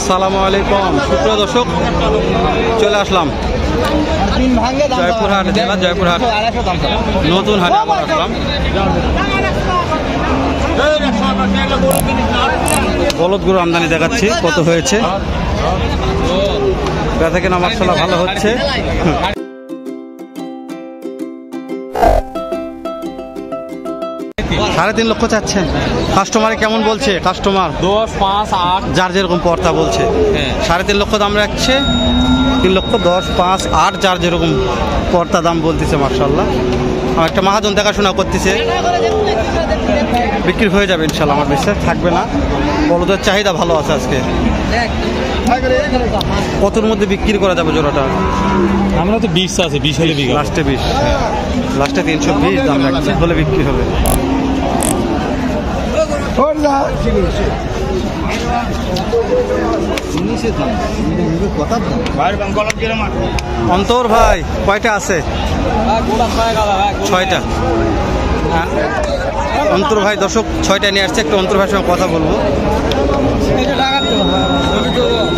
আসসালামু আলাইকুম সুপ্রিয় দর্শক, চলে আসলাম জয়পুরহাট জেলা জয়পুরহাট নতুন হাটে আবার আসলাম। বলদ গরু আমদানি দেখাচ্ছি কত হয়েছে, বেচা কেনা মাশাআল্লাহ ভালো হচ্ছে। 3.5 লক্ষ চাচ্ছেন, কাস্টমারে কেমন বলছে? কাস্টমার 10, 5, 8 যার যেরকম পর্তা বলছে। 3.5 লক্ষ দাম রাখছে, 3 লক্ষ 10, 5, 8 যার যেরকম পর্তা দাম বলতেছে। মাশাআল্লাহ একটা মহাজন দেখাশোনা করতেছে, বিক্রি হয়ে যাবে ইনশাল্লাহ, আমার বিশ্বাস থাকবে না। বলদের চাহিদা ভালো আছে আজকে। কতর মধ্যে বিক্রি করা যাবে জোড়াটা? আমরা তো 20 আছে, 20 হলে বিক্রি, লাস্টে 20, লাস্টে 320 দাম রাখছে, বলে বিক্রি হবে। অন্তর ভাই কয়টা আছে? 6টা। অন্তর ভাই দর্শক 6টা নিয়ে আসছে, একটু অন্তর ভাইয়ের সঙ্গে কথা বলবো।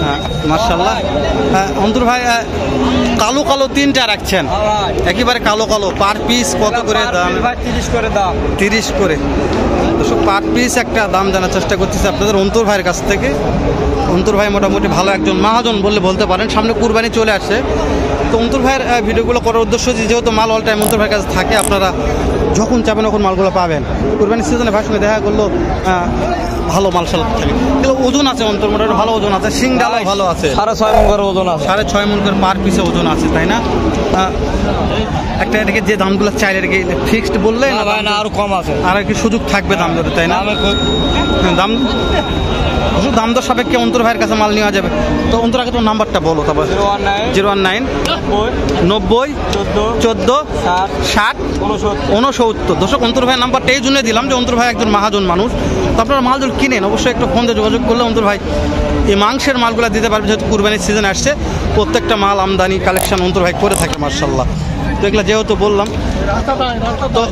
হ্যাঁ মাশাআল্লাহ। হ্যাঁ অন্তর ভাই কালো কালো 3টা রাখছেন, একেবারে কালো কালো, পার পিস কত করে দাম? 30 করে দাম। 30 করে দর্শক পার পিস একটা দাম জানার চেষ্টা করতেছে আপনাদের অন্তর ভাইয়ের কাছ থেকে। অন্তর ভাই মোটামুটি ভালো একজন মহাজন বললে বলতে পারেন, সামনে কুরবানি চলে আসছে। তো অন্তর ভাইয়ের ভিডিওগুলো করার উদ্দেশ্য যেহেতু মাল অল টাইম অন্তর ভাইয়ের কাছে থাকে, আপনারা যখন চাবেন তখন মালগুলো পাবেন। কুরবানির সিজনে ভাইয়ের সঙ্গে দেখা করলো, ভালো মালশাল থাকে, ওজন আছে অন্তর মোটামুটি ভালো ওজন আছে, শিং ডালাও ভালো আছে, 6.5 মণ করে ওজন আছে, 6.5 মণ করে পার পিসে ওজন আছে, তাই না? একটা এটাকে যে দামগুলো চাইলে এটাকে ফিক্সড বললে না আরো কম আছে, আর কি সুযোগ থাকবে দাম ধরে, তাই না? দাম দাম দর সাপেক্ষে অন্তর ভাইয়ের কাছে মাল নেওয়া যাবে। তো অন্তর আগে তোমার নাম্বারটা বলো। তারপর 019 90 14 60 69। দর্শক অন্তর ভাইয়ের নাম্বারটা এই জন্য দিলাম যে অন্তর ভাই একজন মহাজন মানুষ, তো আপনারা মাল যদি কিনেন অবশ্যই একটা ফোন দিয়ে যোগাযোগ করলে অন্তর ভাই এই মাংসের মালগুলো দিতে পারবে, যেহেতু কুরবানির সিজন আসছে। প্রত্যেকটা মাল আমদানি কালেকশন অন্তর ভাই করে থাকে মাশাআল্লাহ। তো এগুলো যেহেতু বললাম, তো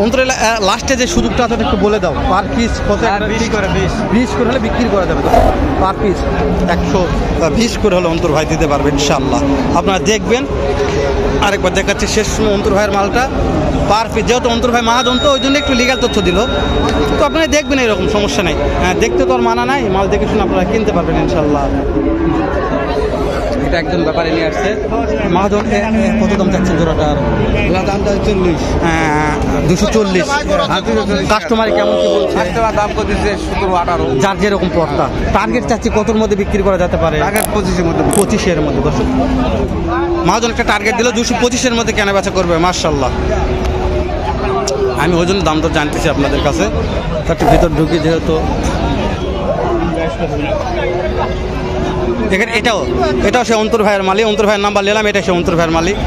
অন্তর লাস্টে যে সুযোগটা আছে একটু বলে দাও। পার পিস কত? 20 করে হলে বিক্রি করা যাবে। পার পিস 120 করে হলে অন্তর ভাই দিতে পারবে ইনশাআল্লাহ। আপনারা দেখবেন, আরেকবার দেখাচ্ছি শেষ সময় অন্তর ভাইয়ের মালটা পার পিস, যেহেতু অন্তর ভাই মহাজন তো ওই জন্য একটু লিগাল তথ্য দিল। তো আপনারা দেখবেন, এরকম সমস্যা নেই। হ্যাঁ দেখতে তো আর মানা নাই, মাল দেখে শুনে আপনারা কিনতে পারবেন ইনশাআল্লাহ। এটা একজন ব্যাপারে নিয়ে আসছে মহাজন। কত দাম চাচ্ছেন জোড়াটার? দামটা 40, 240। কাস্টমারে কেমন কি বলছে? কাস্টমার দাম করতেছে 17, 18 যার যেরকম পর্তা। টার্গেট চাচ্ছি কতর মধ্যে বিক্রি করা যেতে পারে? টার্গেট 25-এর মধ্যে। 25-এর মধ্যে। দর্শক মহাজন একটা টার্গেট দিল 225-এর মধ্যে কেনা বেচা করবে মাশাআল্লাহ। আমি ওই জন্য দাম দর জানতেছি আপনাদের কাছে, একটু ভিতর ঢুকি যেহেতু। দেখেন এটাও সে অন্তর ভাইয়ের মালিক, অন্তর ভাইয়ের নাম্বার নিলাম, এটা সে অন্তর ভাইয়ের মালিক।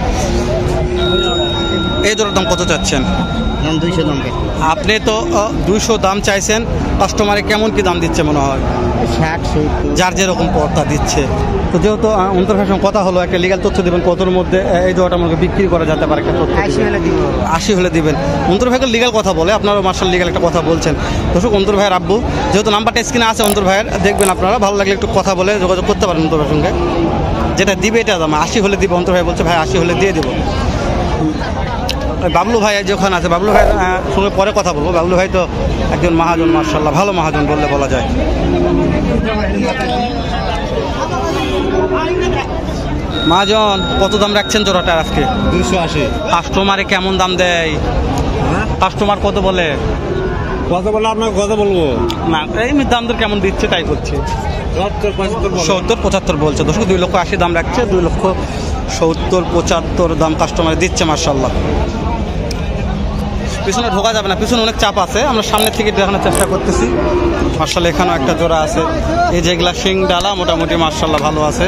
এই জোড়ার দাম কত চাচ্ছেন? 200 দাম। আপনি তো 200 দাম চাইছেন, কাস্টমারে কেমন কি দাম দিচ্ছে মনে হয়? 60, 70 যার যেরকম পর্তা দিচ্ছে। তো যেহেতু অন্তর ভাইয়ের সঙ্গে কথা হলো, একটা লিগাল তথ্য দেবেন কতর মধ্যে এই জোড়াটা আমাকে বিক্রি করা যেতে পারে, একটা তথ্য 80 হলে দিবেন। অন্তর ভাইকে লিগাল কথা বলে, আপনারাও মার্শাল লিগাল একটা কথা বলছেন। দর্শক অন্তর ভাইয়ের আব্বু, যেহেতু নাম্বারটা স্ক্রিনে আছে অন্তর ভাইয়ের, দেখবেন আপনারা, ভালো লাগলে একটু কথা বলে যোগাযোগ করতে পারেন অন্তর ভাইয়ের সঙ্গে। যেটা দিবে এটা দাম 80 হলে দিবে, অন্তর ভাই বলছে ভাই 80 হলে দিয়ে দেবো। বাবলু ভাই যখন আছে, বাবলু ভাই সঙ্গে পরে কথা বলবো। বাবলু ভাই তো একজন মহাজন মাশাআল্লাহ, ভালো মহাজন বললে বলা যায়। মহাজন কত দাম রাখছেন জোড়াটার আজকে? 280। কাস্টমারে কেমন দাম দেয়? কাস্টমার কত বলে? কত বলে আপনাকে কত বলবো না, এই দাম দর কেমন দিচ্ছে তাই করছে। 70, 75 বলছে। দর্শক 2,80,000 দাম রাখছে, 2,70,75 দাম কাস্টমার দিচ্ছে মাশাআল্লাহ। পিছনে ঢোকা যাবে না, পিছনে অনেক চাপ আছে, আমরা সামনের থেকে দেখানোর চেষ্টা করতেছি। মাশাআল্লাহ এখানেও একটা জোড়া আছে, এই যেগুলা শিং ডালা মোটামুটি মাশাআল্লাহ ভালো আছে।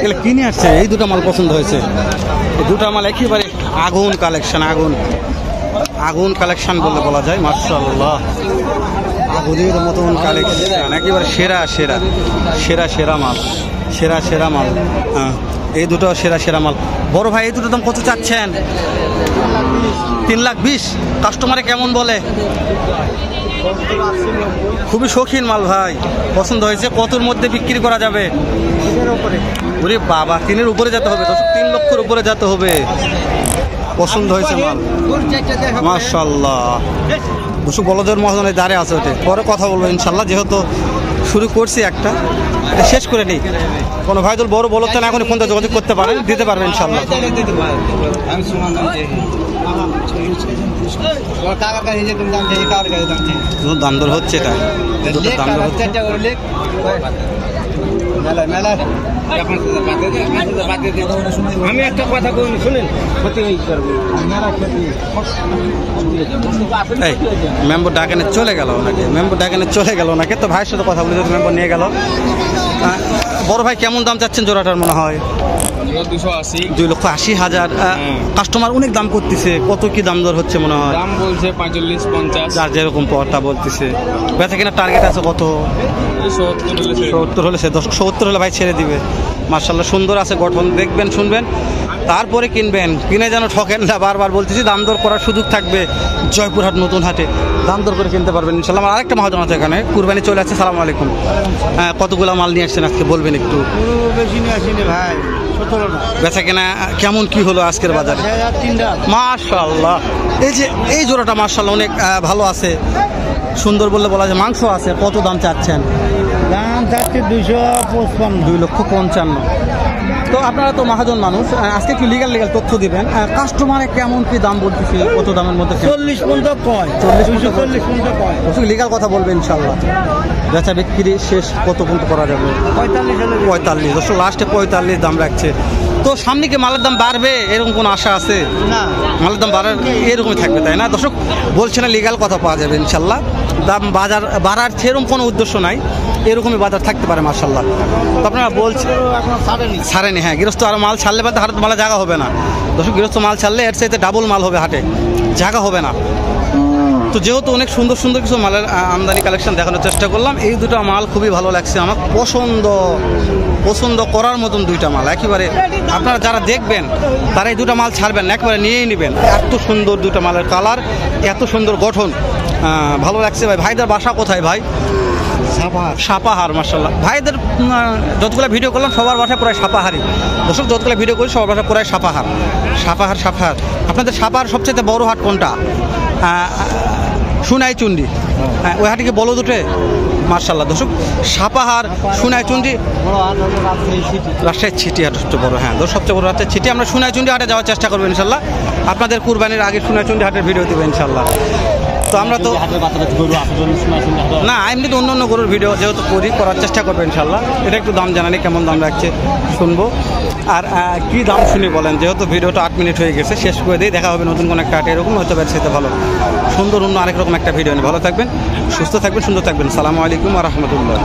এগুলো কিনে আসছে, এই দুটো মাল পছন্দ হয়েছে। এই দুটো মাল একেবারে আগুন কালেকশন, আগুন কালেকশন বললে বলা যায় মাশাআল্লাহ। আগুনের মতন কালেকশন, একেবারে সেরা মাল, সেরা মাল। হ্যাঁ এই দুটো সেরা মাল। বড় ভাই এই দুটো দাম কত চাচ্ছেন? 3,20,000। কাস্টমারে কেমন বলে? খুবই শৌখিন মাল ভাই, পছন্দ হয়েছে। কতর মধ্যে বিক্রি করা যাবে? ওরে বাবা, 3-এর উপরে যেতে হবে, 3 লক্ষের উপরে যেতে হবে। পছন্দ হয়েছে মাল, মাশাআল্লাহ। দুশো বলদের মহাজনের দাঁড়ে আছে ওঠে, পরে কথা বলবো ইনশাল্লাহ। যেহেতু শুরু করছি একটা, এটা শেষ করে নিই। কোনো ভাই দল বড় বলদ চান এখন ফোনটা যোগাযোগ করতে পারেন, দিতে পারবেন ইনশাল্লাহ। দাম দর হচ্ছে, এটা দাম দর হচ্ছে। আমি একটা কথা বলি শুনেন, এই মেম্বার ডাকানে চলে গেল ওনাকে, মেম্বার ডাকানে চলে গেল ওনাকে। তো ভাইয়ের সাথে কথা বলে মেম্বার নিয়ে গেল। বড় ভাই কেমন দাম চাচ্ছেন জোড়াটার মনে হয়? 2,80,000। কাস্টমার অনেক দাম করতেছে, কত কি দাম দর হচ্ছে মনে হয়? দাম বলছে 45-50, যার যেরকম পড়তা বলতেছে। বেচা কিনা টার্গেট আছে কত? 70 হলে, 70 হলে ভাই ছেড়ে দিবে। মার্শাল্লাহ সুন্দর আছে গঠন, দেখবেন শুনবেন তারপরে কিনবেন, কিনে যেন ঠকেন না। বারবার বলতেছি দাম দর করার সুযোগ থাকবে জয়পুরহাট নতুন হাটে, দাম দর করে কিনতে পারবেন ইনশাল্লাহ। আমার আরেকটা মহাজন আছে এখানে, কুরবানি চলে আসছে। সালাম আলাইকুম। হ্যাঁ, কতগুলো মাল নিয়ে আসছেন আজকে বলবেন একটু? বেশি নিয়ে আসিনি ভাই, 17 না। বেচা কেনা কেমন কি হলো আজকের বাজারে? মাশাআল্লাহ, এই যে এই জোড়াটা মাশাআল্লাহ অনেক ভালো আছে, সুন্দর বললে বলা যায়। মাংস আছে, কত দাম চাচ্ছেন? দাম চাচ্ছে 255। 2,55,000। তো আপনারা তো মহাজন মানুষ, আজকে কি লিগাল তথ্য দিবেন। কাস্টমারে কেমন কি দাম বলতেছে, কত দামের মধ্যে? 40 পর্যন্ত কয়, 40 পর্যন্ত কয়। লিগাল কথা বলবে ইনশাল্লাহ। বেচা বিক্রি শেষ কত পর্যন্ত করা যাবে? 45। দর্শক লাস্টে 45 দাম রাখছে। তো সামনে কি মালের দাম বাড়বে এরকম কোনো আশা আছে? না, মালের দাম বাড়ার এরকমই থাকবে, তাই না? দর্শক বলছে না, লিগাল কথা পাওয়া যাবে ইনশাল্লাহ। দাম বাজার বাড়ার সেরকম কোনো উদ্দেশ্য নাই, এরকমই বাজার থাকতে পারে মাশাল্লাহ। তো আপনারা বলছেন ছাড়েনি, হ্যাঁ গৃহস্থ আরও মাল ছাড়লে বাদ হাটে মালে জায়গা হবে না। দর্শক গৃহস্থ মাল ছাড়লে এর চাইতে ডাবল মাল হবে হাটে, জায়গা হবে না। তো যেহেতু অনেক সুন্দর সুন্দর কিছু মালের আমদানি কালেকশন দেখানোর চেষ্টা করলাম, এই দুটো মাল খুবই ভালো লাগছে আমার, পছন্দ করার মতন দুইটা মাল একেবারে। আপনারা যারা দেখবেন তারা এই দুটো মাল ছাড়বেন না, একেবারে নিয়েই নেবেন। এত সুন্দর দুটো মালের কালার, এত সুন্দর গঠন, ভালো লাগছে ভাই। ভাইদের বাসা কোথায় ভাই? সাপাহার। মাশাআল্লাহ, ভাইদের যতগুলো ভিডিও করলাম সবার বাসা প্রায় সাপাহারই। দর্শক যতগুলো ভিডিও করি সবার বাসা প্রায় সাপাহার। আপনাদের সাপাহার সবচেয়ে বড় হাট কোনটা? সোনাইচুন্ডি। হ্যাঁ, ওই হাটে কি বলো দুটো? মার্শাল্লাহ দর্শক, সাপাহার, সোনাইচুন্ডি, রাজশাহী ছিটি হাট সবচেয়ে বড়। হ্যাঁ দর্শক, সবচেয়ে বড় রাজশাহী ছিটি। আমরা সোনাইচুন্ডি হাটে যাওয়ার চেষ্টা করবো ইনশাল্লাহ। আপনাদের কুরবানির আগে সোনাইচুন্ডি হাটের ভিডিও দেবো ইনশাল্লাহ। তো আমরা তো না, এমনি তো অন্য গরুর ভিডিও যেহেতু করার চেষ্টা করবো ইনশাল্লাহ। এটা একটু দাম জানানি, কেমন দাম রাখছে শুনবো। আর কি দাম শুনি বলেন, যেহেতু ভিডিওটা 8 মিনিট হয়ে গেছে, শেষ করে দিই। দেখা হবে নতুন কোনো একটা হাট, এরকম হয়তো ব্যবসাতে ভালো সুন্দর অন্য আরেক রকম একটা ভিডিও নিয়ে। ভালো থাকবেন, সুস্থ থাকবেন, সুন্দর থাকবেন। সালামু আলাইকুম ওয়া রাহমাতুল্লাহ।